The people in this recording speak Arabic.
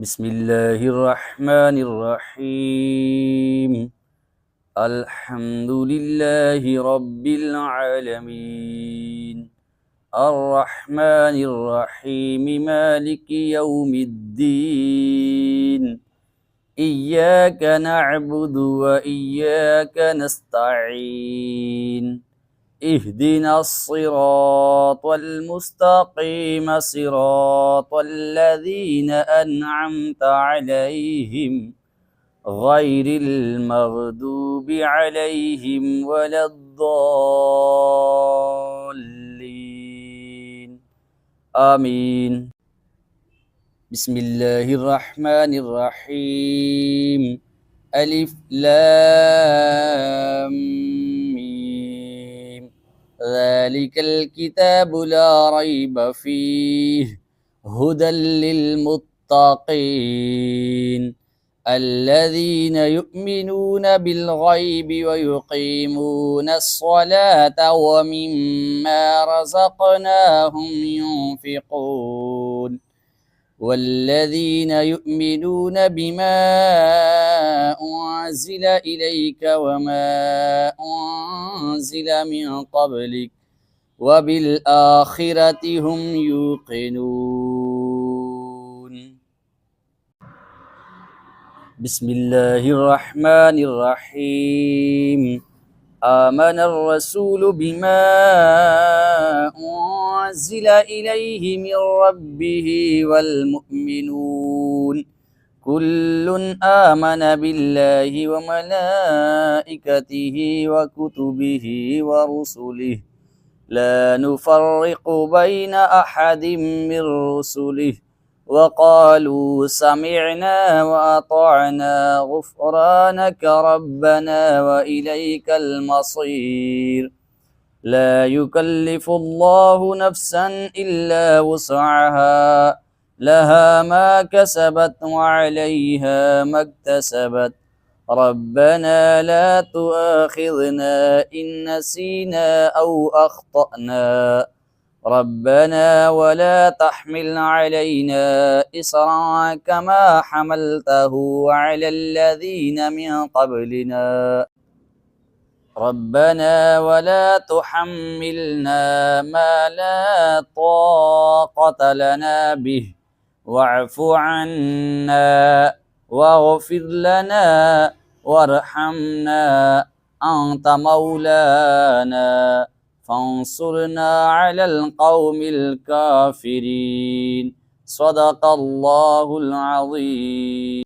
بسم الله الرحمن الرحيم. الحمد لله رب العالمين، الرحمن الرحيم، مالك يوم الدين. إياك نعبد وإياك نستعين. اهدنا الصراط المستقيم، صراط الذين أنعمت عليهم غير المغضوب عليهم ولا الضالين. آمين. بسم الله الرحمن الرحيم. ألف لام ميم. ذلك الكتاب لا ريب فيه هدى للمتقين الذين يؤمنون بالغيب ويقيمون الصلاة ومما رزقناهم ينفقون والذين يؤمنون بما أنزل إليك وما أنزل من قبلك وبالآخرة هم يوقنون. بسم الله الرحمن الرحيم. آمن الرسول بما أنزل إليه من ربه والمؤمنون كل آمن بالله وملائكته وكتبه ورسله لا نفرق بين أحد من رسله وقالوا سمعنا وأطعنا غفرانك ربنا وإليك المصير. لا يكلف الله نفسا إلا وسعها لها ما كسبت وعليها ما اكتسبت. ربنا لا تؤاخذنا إن نسينا أو أخطأنا. ربنا ولا تحمل علينا إصرا كما حملته على الذين من قبلنا. ربنا ولا تحملنا ما لا طاقة لنا به واعف عنا واغفر لنا وارحمنا أنت مولانا فانصرنا على القوم الكافرين. صدق الله العظيم.